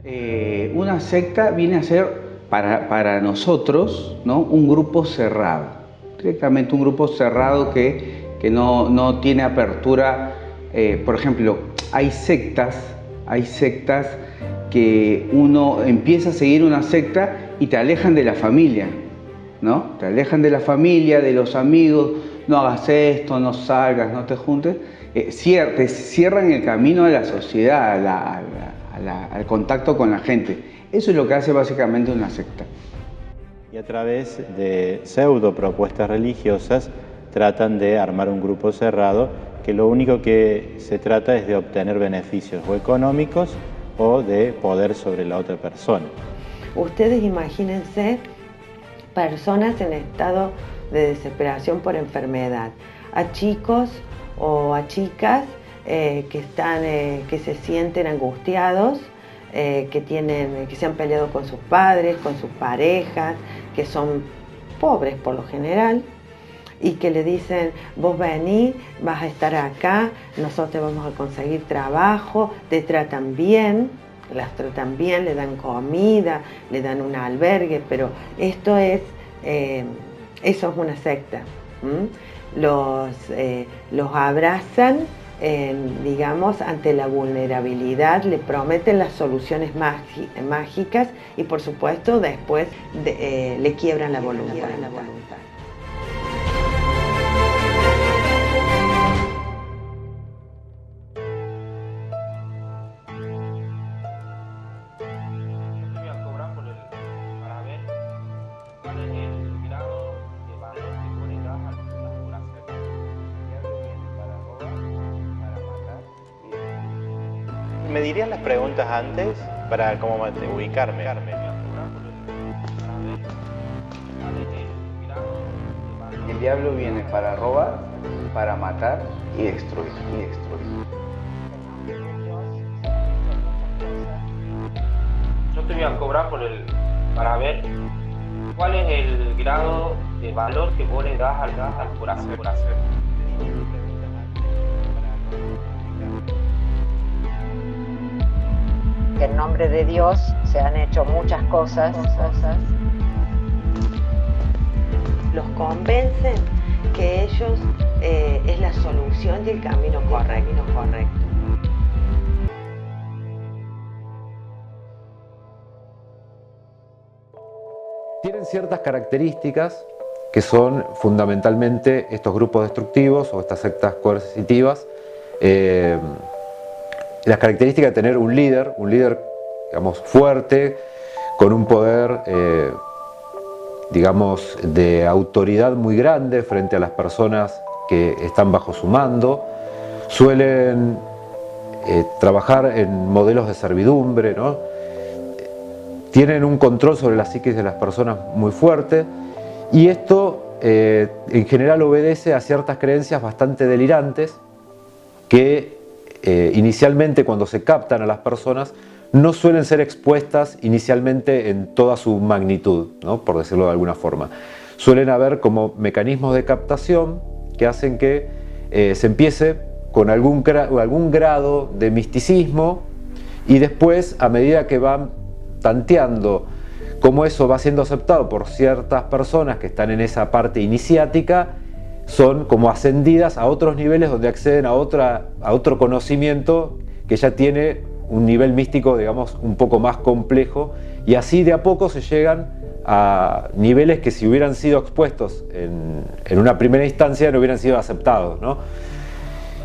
Una secta viene a ser para nosotros, ¿no?, un grupo cerrado, directamente un grupo cerrado que no tiene apertura. Por ejemplo, hay sectas que uno empieza a seguir una secta y te alejan de la familia, ¿no? Te alejan de la familia, de los amigos, no hagas esto, no salgas, no te juntes. Te cierran el camino a la sociedad, al contacto con la gente. Eso es lo que hace básicamente una secta. Y a través de pseudo propuestas religiosas tratan de armar un grupo cerrado que lo único que se trata es de obtener beneficios o económicos o de poder sobre la otra persona. Ustedes imagínense personas en estado de desesperación por enfermedad, a chicos o a chicas que se sienten angustiados, que se han peleado con sus padres, con sus parejas, que son pobres por lo general, y que le dicen: vos vení, vas a estar acá, nosotros te vamos a conseguir trabajo, te tratan bien, las tratan bien, le dan comida, le dan un albergue, pero eso es una secta. Los abrazan, digamos, ante la vulnerabilidad, le prometen las soluciones mágicas y, por supuesto, después le quiebran la voluntad. ¿Me dirías las preguntas antes para cómo ubicarme? El diablo viene para robar, para matar y destruir. Yo te voy a cobrar para ver cuál es el grado de valor que vos le das al por hacer. En nombre de Dios se han hecho muchas cosas. Los convencen que ellos es la solución y el camino correcto. Tienen ciertas características que son fundamentalmente estos grupos destructivos o estas sectas coercitivas. Las características de tener un líder, digamos, fuerte, con un poder, digamos, de autoridad muy grande frente a las personas que están bajo su mando. Suelen trabajar en modelos de servidumbre, ¿no? Tienen un control sobre la psiquis de las personas muy fuerte, y esto en general obedece a ciertas creencias bastante delirantes que inicialmente, cuando se captan a las personas, no suelen ser expuestas inicialmente en toda su magnitud, ¿no?, por decirlo de alguna forma. Suelen haber como mecanismos de captación que hacen que se empiece con algún grado de misticismo, y después, a medida que van tanteando cómo eso va siendo aceptado por ciertas personas que están en esa parte iniciática, son como ascendidas a otros niveles donde acceden a otro conocimiento que ya tiene un nivel místico, digamos, un poco más complejo, y así de a poco se llegan a niveles que, si hubieran sido expuestos en una primera instancia, no hubieran sido aceptados, ¿no?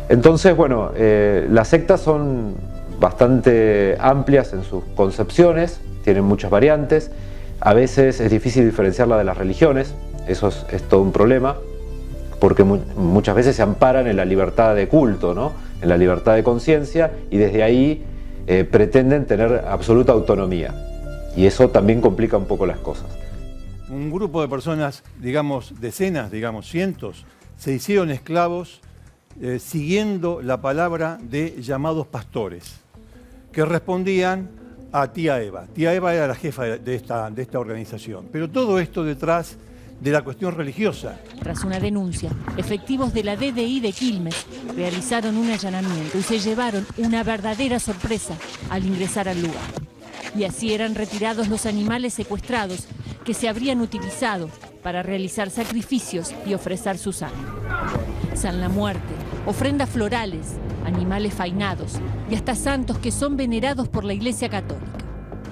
Entonces, bueno, las sectas son bastante amplias en sus concepciones, tienen muchas variantes. A veces es difícil diferenciarla de las religiones, eso es todo un problema, porque muchas veces se amparan en la libertad de culto, ¿no?, en la libertad de conciencia, y desde ahí pretenden tener absoluta autonomía, y eso también complica un poco las cosas. Un grupo de personas, digamos decenas, digamos cientos, se hicieron esclavos siguiendo la palabra de llamados pastores, que respondían a tía Eva. Tía Eva era la jefa de esta organización, pero todo esto detrás de la cuestión religiosa. Tras una denuncia, efectivos de la DDI de Quilmes realizaron un allanamiento y se llevaron una verdadera sorpresa al ingresar al lugar. y así eran retirados los animales secuestrados que se habrían utilizado para realizar sacrificios y ofrecer su sangre. San la Muerte, ofrendas florales, animales fainados y hasta santos que son venerados por la Iglesia Católica.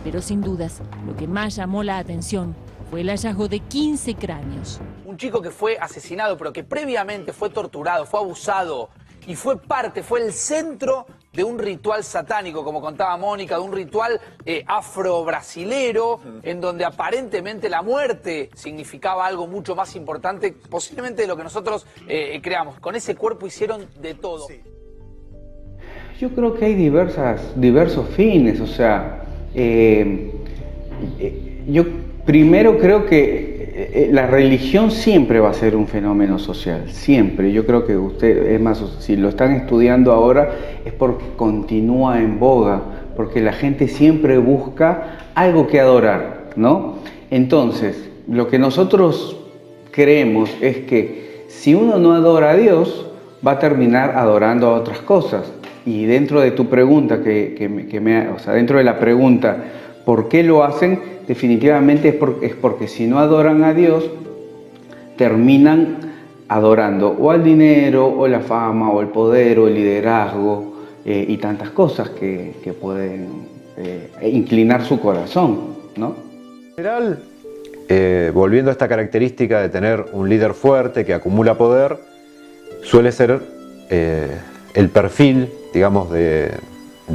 Pero sin dudas, lo que más llamó la atención fue el hallazgo de 15 cráneos. Un chico que fue asesinado, pero que previamente fue torturado, fue abusado y fue el centro de un ritual satánico, como contaba Mónica, de un ritual afro-brasilero, en donde aparentemente la muerte significaba algo mucho más importante, posiblemente de lo que nosotros creamos. Con ese cuerpo hicieron de todo. Sí. Yo creo que hay diversos fines, o sea, yo primero creo que la religión siempre va a ser un fenómeno social, siempre. Yo creo que usted, es más, si lo están estudiando ahora es porque continúa en boga, porque la gente siempre busca algo que adorar, ¿no? Entonces, lo que nosotros creemos es que si uno no adora a Dios, va a terminar adorando a otras cosas. Y dentro de tu pregunta, dentro de la pregunta, ¿por qué lo hacen? Definitivamente es porque si no adoran a Dios, terminan adorando o al dinero, o la fama, o el poder, o el liderazgo, y tantas cosas que pueden inclinar su corazón, ¿no? En general, volviendo a esta característica de tener un líder fuerte que acumula poder, suele ser el perfil, digamos, de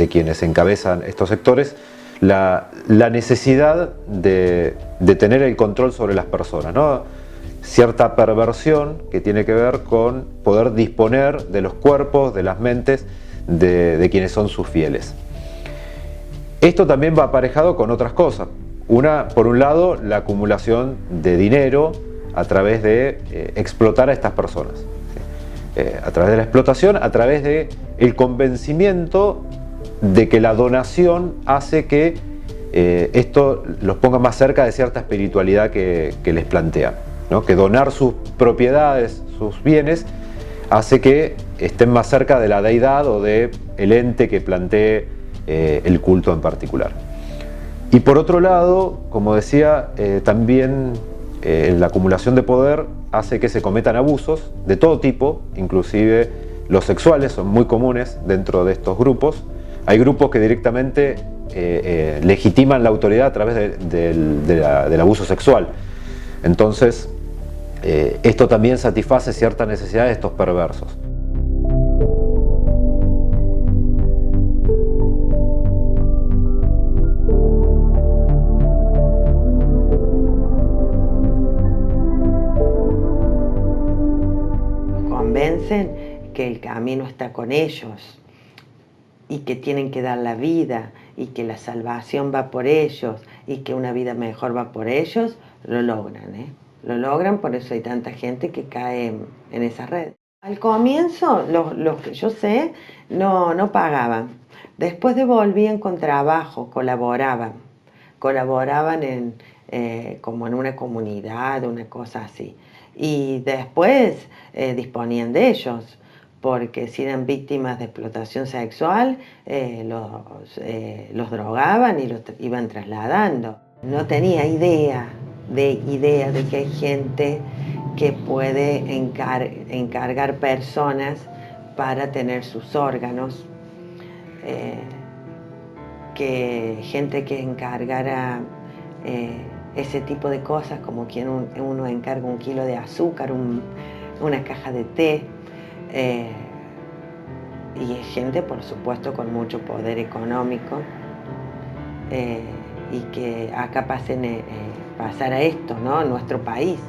quienes encabezan estos sectores, la necesidad de tener el control sobre las personas, ¿no? Cierta perversión que tiene que ver con poder disponer de los cuerpos, de las mentes de quienes son sus fieles. Esto también va aparejado con otras cosas. Por un lado, la acumulación de dinero a través de explotar a estas personas. A través de la explotación, a través de el convencimiento de que la donación hace que esto los ponga más cerca de cierta espiritualidad que les plantea, ¿no? Que donar sus propiedades, sus bienes, hace que estén más cerca de la deidad o del ente que plantee el culto en particular. Y por otro lado, como decía, también la acumulación de poder hace que se cometan abusos de todo tipo, inclusive los sexuales son muy comunes dentro de estos grupos. Hay grupos que directamente legitiman la autoridad a través del abuso sexual. Entonces, esto también satisface ciertas necesidades de estos perversos. Convencen que el camino está con ellos y que tienen que dar la vida y que la salvación va por ellos y que una vida mejor va por ellos, lo logran, ¿eh? Lo logran, por eso hay tanta gente que cae en esa red. Al comienzo, los que yo sé, no pagaban. Después devolvían con trabajo, colaboraban como en una comunidad, una cosa así. Y después disponían de ellos, porque si eran víctimas de explotación sexual, los drogaban y los iban trasladando. No tenía idea de que hay gente que puede encargar personas para tener sus órganos, que gente que encargara ese tipo de cosas, como quien uno encarga 1 kilo de azúcar, una caja de té, y es gente, por supuesto, con mucho poder económico, y que acá pasara esto, ¿no? En nuestro país.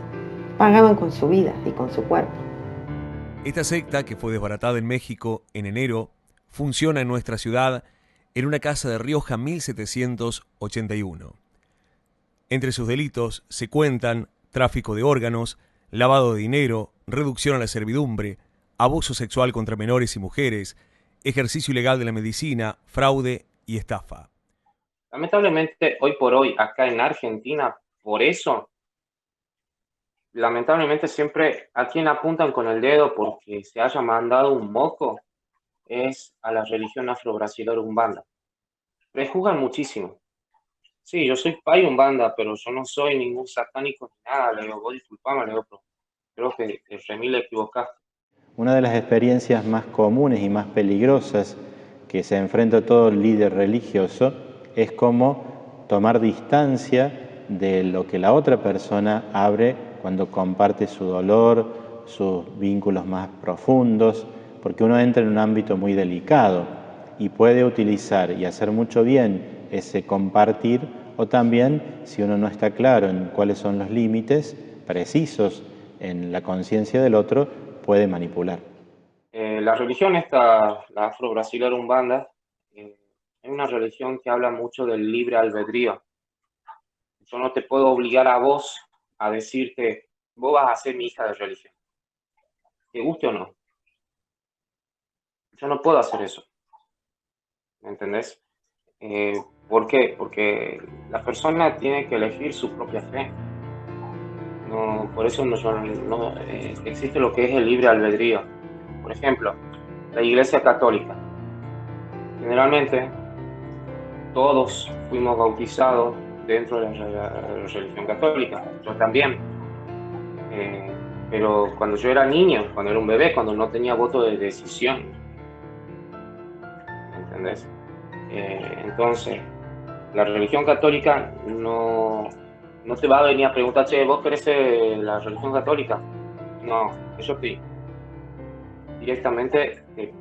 Pagaban con su vida y con su cuerpo. Esta secta, que fue desbaratada en México en enero, funciona en nuestra ciudad en una casa de Rioja 1781. Entre sus delitos se cuentan tráfico de órganos, lavado de dinero, reducción a la servidumbre, abuso sexual contra menores y mujeres, ejercicio ilegal de la medicina, fraude y estafa. Lamentablemente, hoy por hoy, acá en Argentina, por eso, lamentablemente siempre a quien apuntan con el dedo porque se haya mandado un moco es a la religión afro-brasilera umbanda. Prejuzgan muchísimo. Sí, yo soy pai Umbanda, pero yo no soy ningún satánico ni nada. Le digo, vos disculpame, le digo, pero creo que remil le equivocaste. Una de las experiencias más comunes y más peligrosas que se enfrenta todo líder religioso es cómo tomar distancia de lo que la otra persona abre cuando comparte su dolor, sus vínculos más profundos, porque uno entra en un ámbito muy delicado y puede utilizar y hacer mucho bien ese compartir, o también, si uno no está claro en cuáles son los límites precisos en la conciencia del otro, puede manipular. La religión esta, la afro-brasilera Umbanda, es una religión que habla mucho del libre albedrío. Yo no te puedo obligar a vos a decirte, vos vas a ser mi hija de religión, te guste o no. Yo no puedo hacer eso, ¿me entendés? ¿Por qué? Porque la persona tiene que elegir su propia fe. No, por eso no existe lo que es el libre albedrío. Por ejemplo, la Iglesia Católica. Generalmente, todos fuimos bautizados dentro de la religión católica. Yo también. Pero cuando yo era niño, cuando era un bebé, cuando no tenía voto de decisión. ¿Me entendés? Entonces, la religión católica no te va a venir a preguntar, che, ¿vos querés la religión católica? No, ellos te directamente te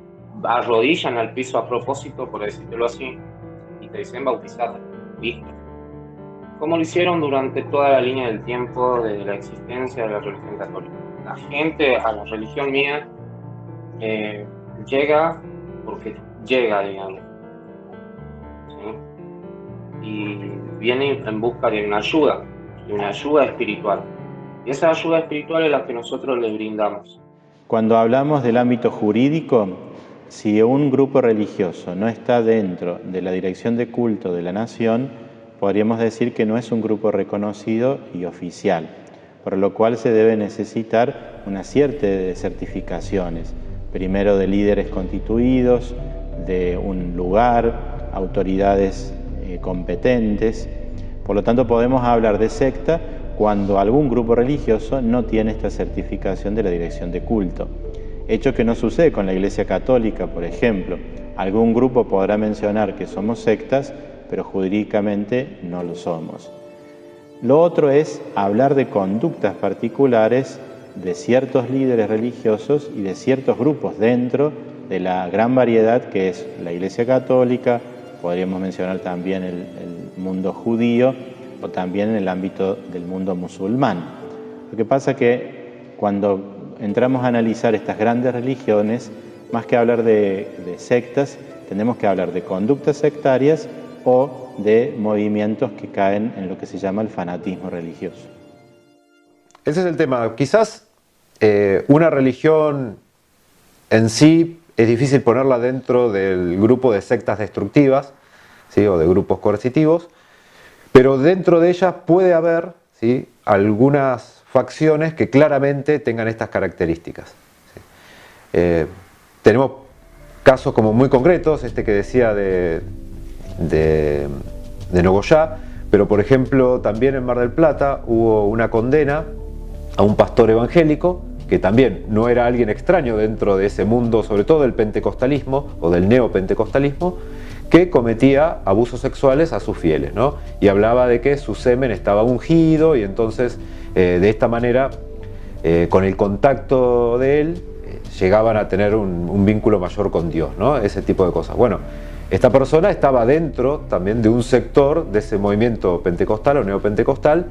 arrodillan al piso a propósito, por decirlo así, y te dicen bautizate, listo. Como lo hicieron durante toda la línea del tiempo de la existencia de la religión católica. La gente a la religión mía llega porque llega, digamos. ¿Sí? Y viene en busca de una ayuda espiritual. Y esa ayuda espiritual es la que nosotros le brindamos. Cuando hablamos del ámbito jurídico, si un grupo religioso no está dentro de la dirección de culto de la nación, podríamos decir que no es un grupo reconocido y oficial, por lo cual se debe necesitar una serie de certificaciones, primero de líderes constituidos, de un lugar, autoridades competentes. Por lo tanto, podemos hablar de secta cuando algún grupo religioso no tiene esta certificación de la dirección de culto. Hecho que no sucede con la Iglesia Católica, por ejemplo. Algún grupo podrá mencionar que somos sectas, pero jurídicamente no lo somos. Lo otro es hablar de conductas particulares de ciertos líderes religiosos y de ciertos grupos dentro de la gran variedad que es la Iglesia Católica, podríamos mencionar también el mundo judío, o también en el ámbito del mundo musulmán. Lo que pasa es que cuando entramos a analizar estas grandes religiones, más que hablar de sectas, tenemos que hablar de conductas sectarias o de movimientos que caen en lo que se llama el fanatismo religioso. Ese es el tema. Quizás una religión en sí es difícil ponerla dentro del grupo de sectas destructivas, ¿sí? O de grupos coercitivos, pero dentro de ellas puede haber, ¿sí?, algunas facciones que claramente tengan estas características. ¿Sí? Tenemos casos como muy concretos, este que decía de Nogoyá, pero por ejemplo también en Mar del Plata hubo una condena a un pastor evangélico que también no era alguien extraño dentro de ese mundo, sobre todo del pentecostalismo o del neopentecostalismo, que cometía abusos sexuales a sus fieles, ¿no? Y hablaba de que su semen estaba ungido y entonces de esta manera, con el contacto de él, llegaban a tener un vínculo mayor con Dios, ¿no? Ese tipo de cosas. Bueno, esta persona estaba dentro también de un sector de ese movimiento pentecostal o neopentecostal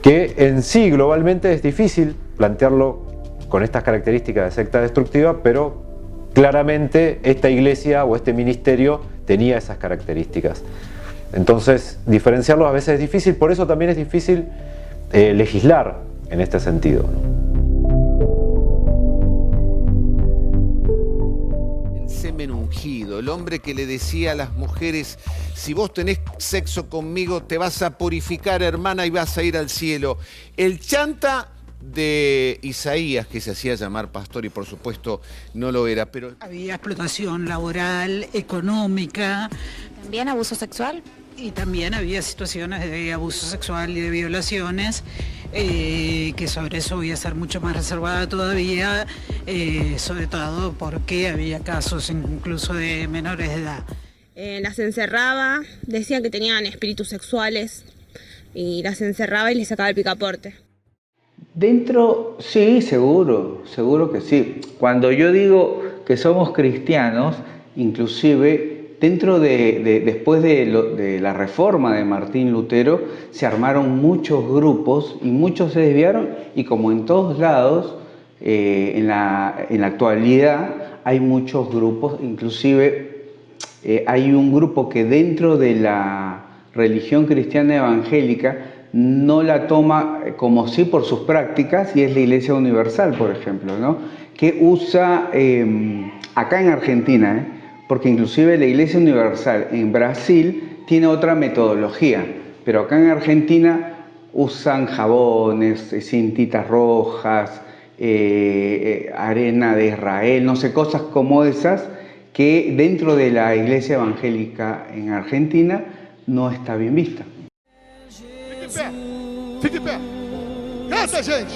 que en sí globalmente es difícil plantearlo con estas características de secta destructiva, pero claramente esta iglesia o este ministerio tenía esas características. Entonces, diferenciarlos a veces es difícil, por eso también es difícil legislar en este sentido, ¿no? El semen ungido, el hombre que le decía a las mujeres, si vos tenés sexo conmigo te vas a purificar, hermana, y vas a ir al cielo. El chanta de Isaías, que se hacía llamar pastor y por supuesto no lo era, pero había explotación laboral, económica. ¿También abuso sexual? Y también había situaciones de abuso sexual y de violaciones, que sobre eso voy a estar mucho más reservada todavía, sobre todo porque había casos incluso de menores de edad. Las encerraba, decían que tenían espíritus sexuales y las encerraba y les sacaba el picaporte. Dentro, sí, seguro que sí. Cuando yo digo que somos cristianos, inclusive dentro después de la reforma de Martín Lutero, se armaron muchos grupos y muchos se desviaron, y como en todos lados, en la actualidad hay muchos grupos, inclusive hay un grupo que dentro de la religión cristiana evangélica no la toma como sí por sus prácticas, y es la Iglesia Universal, por ejemplo, ¿no? Que usa, acá en Argentina, porque inclusive la Iglesia Universal en Brasil tiene otra metodología, pero acá en Argentina usan jabones, cintitas rojas, arena de Israel, no sé, cosas como esas, que dentro de la Iglesia Evangélica en Argentina no está bien vista. Fique de pé. Canta, gente.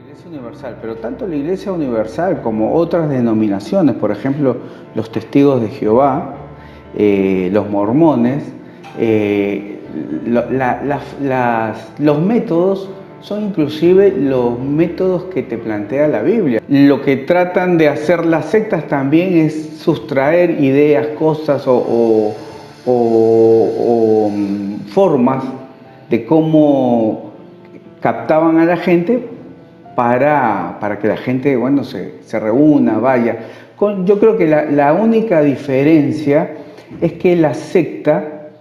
Iglesia Universal, pero tanto la Iglesia Universal como otras denominaciones, por ejemplo, los Testigos de Jehová, los mormones, los métodos son inclusive los métodos que te plantea la Biblia. Lo que tratan de hacer las sectas también es sustraer ideas, cosas o formas de cómo captaban a la gente para que la gente, bueno, se reúna, vaya. Yo creo que la única diferencia es que la secta,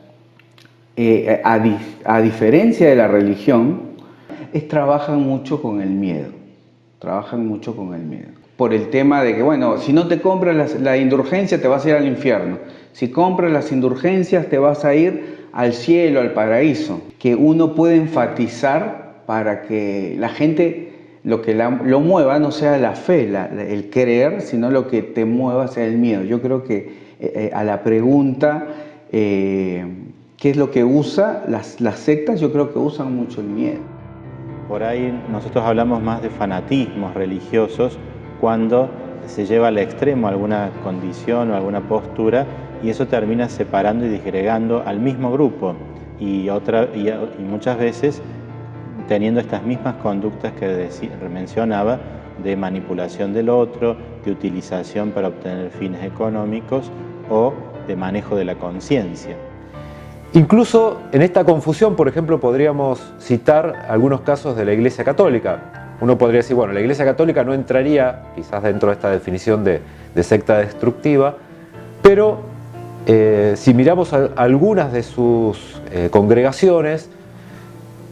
a diferencia de la religión, trabajan mucho con el miedo. Por el tema de que, bueno, si no te compras la indulgencia te vas a ir al infierno. Si compras las indulgencias te vas a ir al cielo, al paraíso. Que uno puede enfatizar para que la gente, lo que lo mueva no sea la fe, el creer, sino lo que te mueva sea el miedo. Yo creo que a la pregunta, ¿qué es lo que usa las sectas? Yo creo que usan mucho el miedo. Por ahí nosotros hablamos más de fanatismos religiosos cuando se lleva al extremo alguna condición o alguna postura, y eso termina separando y disgregando al mismo grupo y muchas veces teniendo estas mismas conductas que mencionaba, de manipulación del otro, de utilización para obtener fines económicos o de manejo de la conciencia. Incluso en esta confusión, por ejemplo, podríamos citar algunos casos de la Iglesia Católica. Uno podría decir, bueno, la Iglesia Católica no entraría quizás dentro de esta definición de secta destructiva, pero si miramos algunas de sus congregaciones,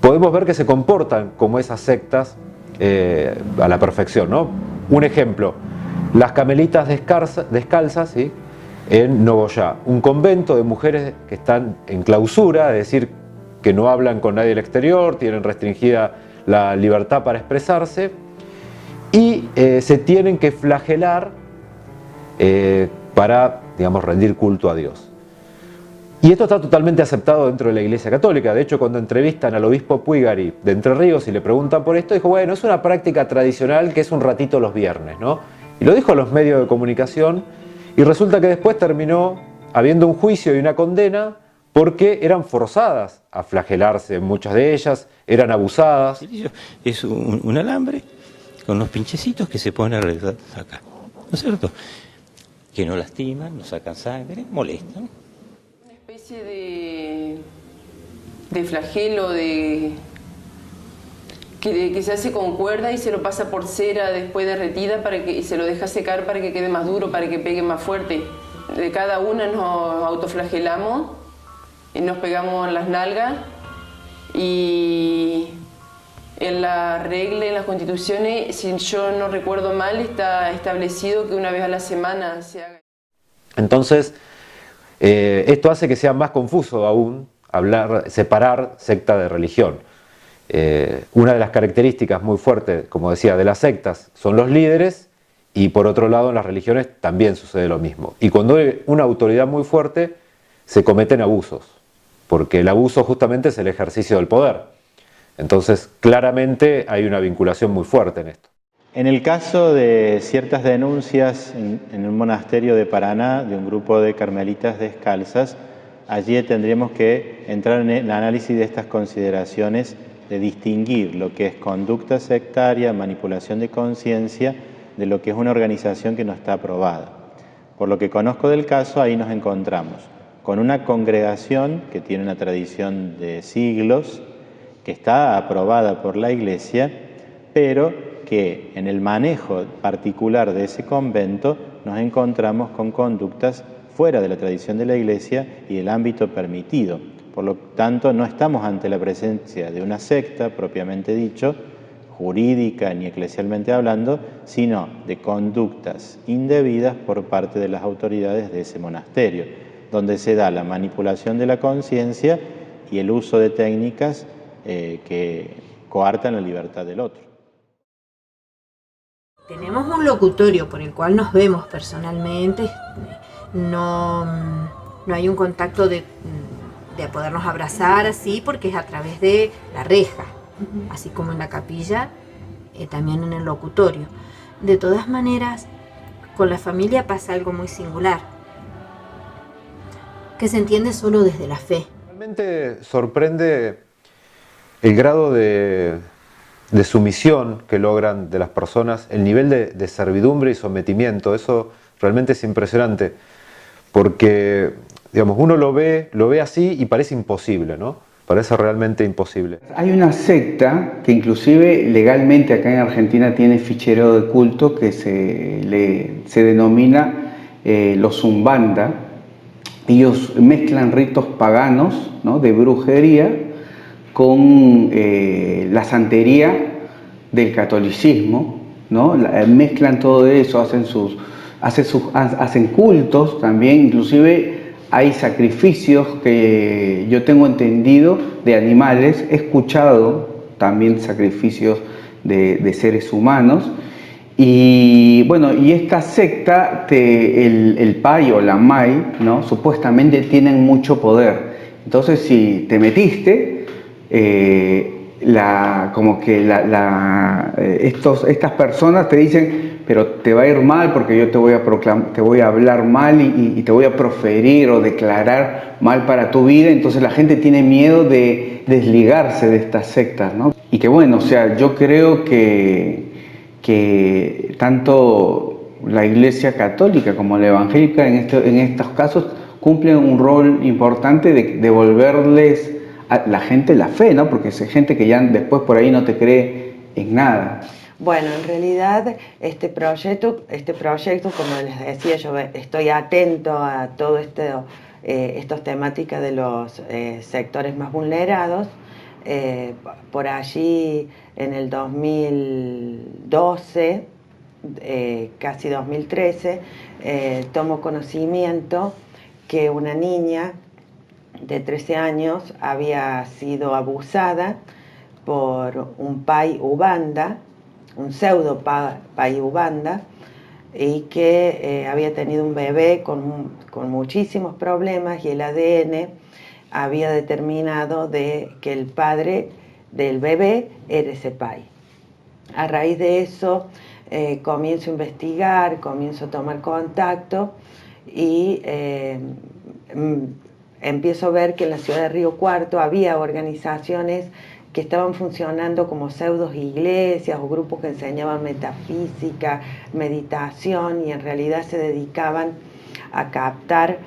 podemos ver que se comportan como esas sectas a la perfección, ¿no? Un ejemplo, las Carmelitas Descalzas, ¿sí?, en Nogoyá, un convento de mujeres que están en clausura, es decir, que no hablan con nadie del exterior, tienen restringida la libertad para expresarse, y se tienen que flagelar para, digamos, rendir culto a Dios. Y esto está totalmente aceptado dentro de la Iglesia Católica. De hecho, cuando entrevistan al obispo Puigari de Entre Ríos y le preguntan por esto, dijo, bueno, es una práctica tradicional que es un ratito los viernes, ¿no? Y lo dijo a los medios de comunicación, y resulta que después terminó habiendo un juicio y una condena porque eran forzadas a flagelarse, muchas de ellas eran abusadas. Es un alambre con unos pinchecitos que se ponen alrededor acá, ¿no es cierto? Que no lastiman, no sacan sangre, molestan. Una especie de flagelo que se hace con cuerda y se lo pasa por cera después derretida y se lo deja secar para que quede más duro, para que pegue más fuerte. De cada una nos autoflagelamos, nos pegamos en las nalgas, y en la regla, en las constituciones, si yo no recuerdo mal, está establecido que una vez a la semana se haga. Entonces, esto hace que sea más confuso aún separar secta de religión. Una de las características muy fuertes, como decía, de las sectas son los líderes, y por otro lado en las religiones también sucede lo mismo. Y cuando hay una autoridad muy fuerte se cometen abusos, porque el abuso justamente es el ejercicio del poder. Entonces claramente hay una vinculación muy fuerte en esto. En el caso de ciertas denuncias en un monasterio de Paraná de un grupo de carmelitas descalzas, allí tendríamos que entrar en el análisis de estas consideraciones de distinguir lo que es conducta sectaria, manipulación de conciencia, de lo que es una organización que no está aprobada. Por lo que conozco del caso, ahí nos encontramos con una congregación que tiene una tradición de siglos, que está aprobada por la Iglesia, pero que en el manejo particular de ese convento nos encontramos con conductas fuera de la tradición de la Iglesia y del ámbito permitido. Por lo tanto, no estamos ante la presencia de una secta, propiamente dicho, jurídica ni eclesialmente hablando, sino de conductas indebidas por parte de las autoridades de ese monasterio, donde se da la manipulación de la conciencia y el uso de técnicas que coartan la libertad del otro. Tenemos un locutorio por el cual nos vemos personalmente, no hay un contacto de podernos abrazar así, porque es a través de la reja, así como en la capilla, también en el locutorio. De todas maneras, con la familia pasa algo muy singular, que se entiende solo desde la fe. Realmente sorprende el grado de sumisión que logran de las personas, el nivel de servidumbre y sometimiento. Eso realmente es impresionante, porque digamos, uno lo ve así y parece imposible, ¿no? Parece realmente imposible. Hay una secta que inclusive legalmente acá en Argentina tiene fichero de culto que se denomina los Umbanda. Ellos mezclan ritos paganos, ¿no?, de brujería con la santería del catolicismo, ¿no? Mezclan todo eso, hacen cultos también, inclusive hay sacrificios que yo tengo entendido de animales, he escuchado también sacrificios de seres humanos. Y bueno, y esta secta, el PAI o la MAI, ¿no?, supuestamente tienen mucho poder. Entonces, si te metiste, estas personas te dicen, pero te va a ir mal porque yo te voy a hablar mal y te voy a proferir o declarar mal para tu vida. Entonces la gente tiene miedo de desligarse de estas sectas, ¿no? Y que bueno, o sea, yo creo que tanto la Iglesia Católica como la Evangélica en estos casos cumplen un rol importante de devolverles a la gente la fe, ¿no? Porque es gente que ya después por ahí no te cree en nada. Bueno, en realidad este proyecto, como les decía, yo estoy atento a todo estas temáticas de los sectores más vulnerados. Por allí en el 2012, casi 2013, tomo conocimiento que una niña de 13 años había sido abusada por un pai ubanda, un pseudo pai ubanda, y que había tenido un bebé con muchísimos problemas, y el ADN había determinado que el padre del bebé era ese pai. A raíz de eso comienzo a investigar, comienzo a tomar contacto y empiezo a ver que en la ciudad de Río Cuarto había organizaciones que estaban funcionando como pseudos iglesias o grupos que enseñaban metafísica, meditación, y en realidad se dedicaban a captar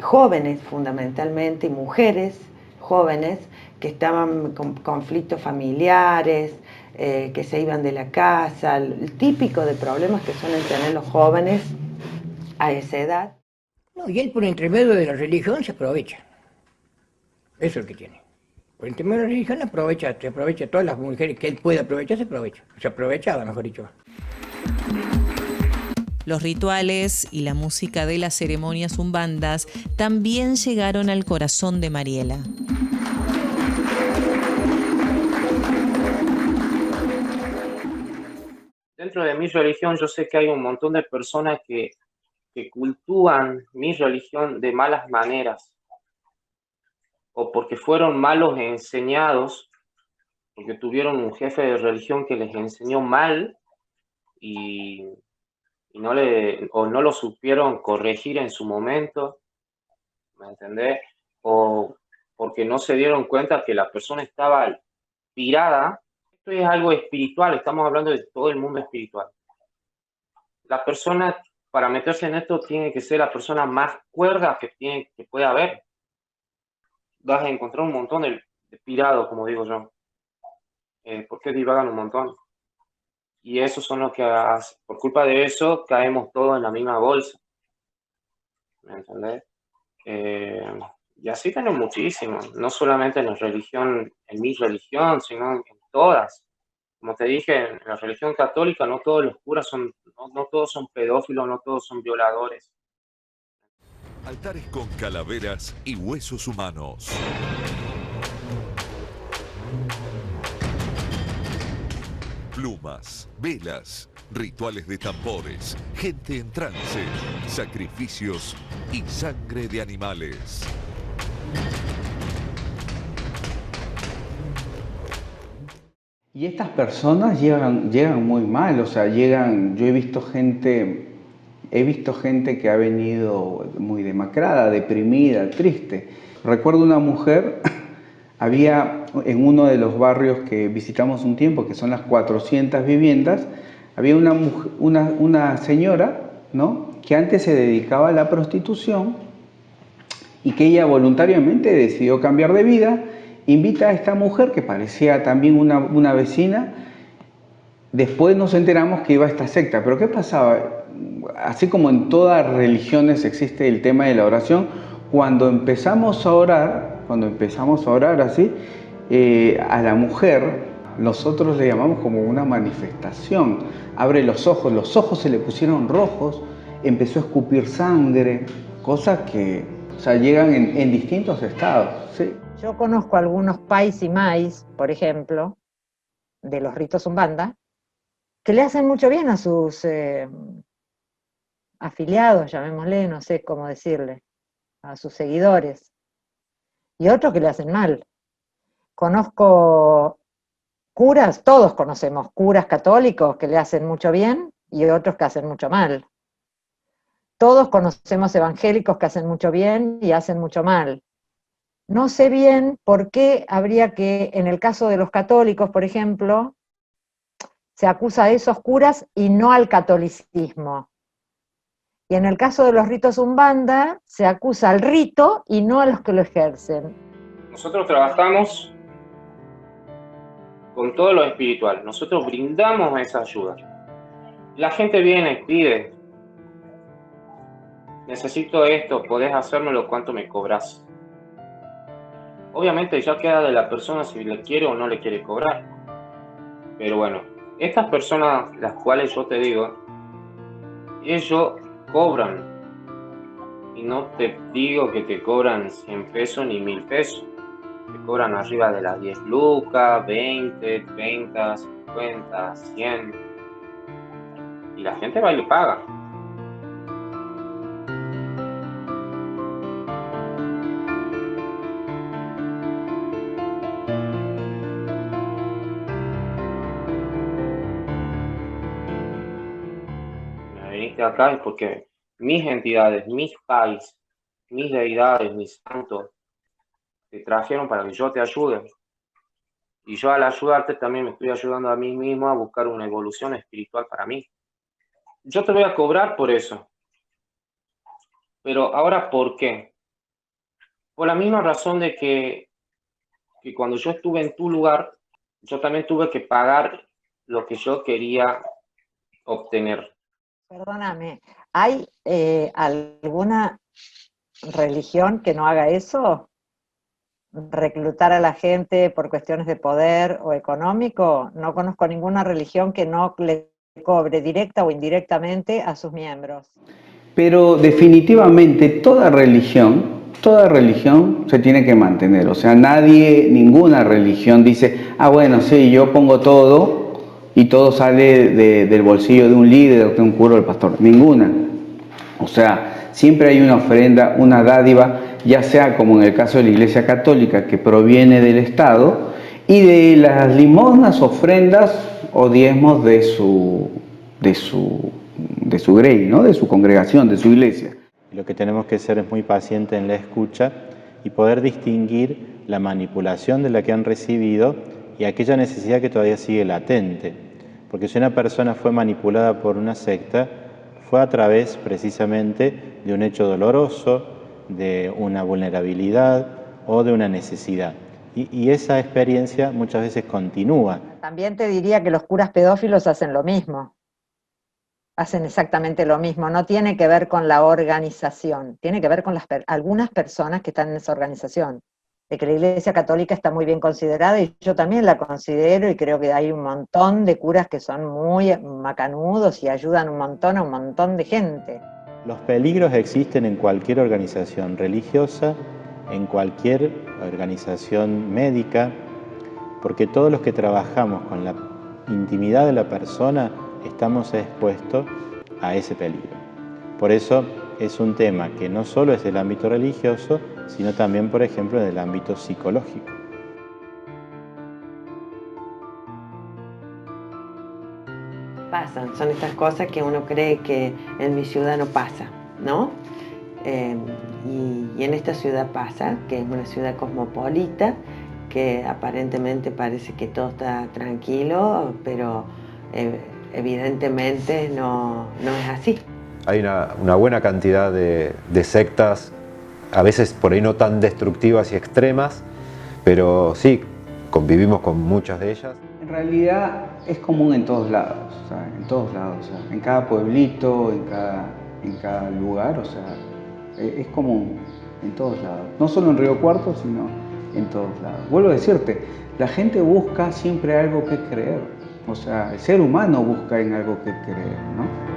jóvenes fundamentalmente, y mujeres jóvenes que estaban con conflictos familiares, que se iban de la casa, el típico de problemas que suelen tener los jóvenes a esa edad. No, y él por intermedio de la religión se aprovecha. Eso es lo que tiene. Por intermedio de la religión se aprovecha todas las mujeres que él puede aprovechar, se aprovechaba, mejor dicho. Los rituales y la música de las ceremonias umbandas también llegaron al corazón de Mariela. dentro de mi religión yo sé que hay un montón de personas que cultúan mi religión de malas maneras, o porque fueron malos enseñados, porque tuvieron un jefe de religión que les enseñó mal y no lo supieron corregir en su momento, ¿me entendés? O porque no se dieron cuenta que la persona estaba pirada. Esto es algo espiritual, estamos hablando de todo el mundo espiritual. La persona, para meterse en esto, tiene que ser la persona más cuerda que puede haber. Vas a encontrar un montón de pirados, como digo yo, porque divagan un montón. Y esos son los que, por culpa de eso, caemos todos en la misma bolsa. ¿Me entendés? Y así tenemos muchísimo, no solamente en la religión, en mi religión, sino en todas. Como te dije, en la religión católica no todos los curas son, no todos son pedófilos, no todos son violadores. Altares con calaveras y huesos humanos. Plumas, velas, rituales de tambores, gente en trance, sacrificios y sangre de animales. Y estas personas llegan muy mal, o sea, yo he visto gente que ha venido muy demacrada, deprimida, triste. Recuerdo una mujer, había en uno de los barrios que visitamos un tiempo, que son las 400 viviendas, había una señora, ¿no?, que antes se dedicaba a la prostitución y que ella voluntariamente decidió cambiar de vida. Invita a esta mujer, que parecía también una vecina. Después nos enteramos que iba a esta secta. Pero ¿qué pasaba? Así como en todas religiones existe el tema de la oración, cuando empezamos a orar así, a la mujer, nosotros le llamamos como una manifestación. Abre los ojos se le pusieron rojos, empezó a escupir sangre, cosas que, o sea, llegan en distintos estados, ¿sí? Yo conozco algunos pais y mais, por ejemplo, de los ritos Umbanda, que le hacen mucho bien a sus afiliados, llamémosle, no sé cómo decirle, a sus seguidores, y otros que le hacen mal. Conozco curas, todos conocemos curas católicos que le hacen mucho bien y otros que hacen mucho mal. Todos conocemos evangélicos que hacen mucho bien y hacen mucho mal. No sé bien por qué habría que, en el caso de los católicos, por ejemplo, se acusa a esos curas y no al catolicismo. Y en el caso de los ritos Umbanda, se acusa al rito y no a los que lo ejercen. Nosotros trabajamos con todo lo espiritual. Nosotros brindamos esa ayuda. La gente viene, pide. Necesito esto, ¿podés hacérmelo? ¿Cuánto me cobras? Obviamente ya queda de la persona si le quiere o no le quiere cobrar. Pero bueno, estas personas, las cuales yo te digo, ellos cobran. Y no te digo que te cobran 100 pesos ni 1000 pesos. Te cobran arriba de las 10 lucas, 20, 30, 50, 100. Y la gente va y le paga. Acá es porque mis entidades, mis pais, mis deidades, mis santos te trajeron para que yo te ayude, y yo al ayudarte también me estoy ayudando a mí mismo a buscar una evolución espiritual para mí. Yo te voy a cobrar por eso, pero ahora ¿por qué? Por la misma razón de que cuando yo estuve en tu lugar, yo también tuve que pagar lo que yo quería obtener. Perdóname, ¿hay alguna religión que no haga eso? ¿Reclutar a la gente por cuestiones de poder o económico? No conozco ninguna religión que no le cobre directa o indirectamente a sus miembros. Pero definitivamente toda religión se tiene que mantener. O sea, ninguna religión dice, ah, bueno, sí, yo pongo todo y todo sale del bolsillo de un líder, de un cura o del pastor. Ninguna. O sea, siempre hay una ofrenda, una dádiva, ya sea como en el caso de la Iglesia Católica, que proviene del Estado, y de las limosnas, ofrendas o diezmos de su grey, ¿no? De su congregación, de su iglesia. Lo que tenemos que ser es muy pacientes en la escucha y poder distinguir la manipulación de la que han recibido y aquella necesidad que todavía sigue latente. Porque si una persona fue manipulada por una secta, fue a través precisamente de un hecho doloroso, de una vulnerabilidad o de una necesidad. Y esa experiencia muchas veces continúa. También te diría que los curas pedófilos hacen lo mismo. Hacen exactamente lo mismo. No tiene que ver con la organización, tiene que ver con algunas personas que están en esa organización. De que la Iglesia Católica está muy bien considerada, y yo también la considero, y creo que hay un montón de curas que son muy macanudos y ayudan un montón a un montón de gente. Los peligros existen en cualquier organización religiosa, en cualquier organización médica, porque todos los que trabajamos con la intimidad de la persona estamos expuestos a ese peligro. Por eso es un tema que no solo es del ámbito religioso, sino también, por ejemplo, del ámbito psicológico. Pasan, son estas cosas que uno cree que en mi ciudad no pasa, ¿no? Y en esta ciudad pasa, que es una ciudad cosmopolita, que aparentemente parece que todo está tranquilo, pero evidentemente no es así. Hay una buena cantidad de sectas, a veces por ahí no tan destructivas y extremas, pero sí, convivimos con muchas de ellas. En realidad es común en todos lados, o sea, en todos lados, o sea, en cada pueblito, en cada lugar, o sea, es común en todos lados. No solo en Río Cuarto, sino en todos lados. Vuelvo a decirte, la gente busca siempre algo que creer, o sea, el ser humano busca en algo que creer, ¿no?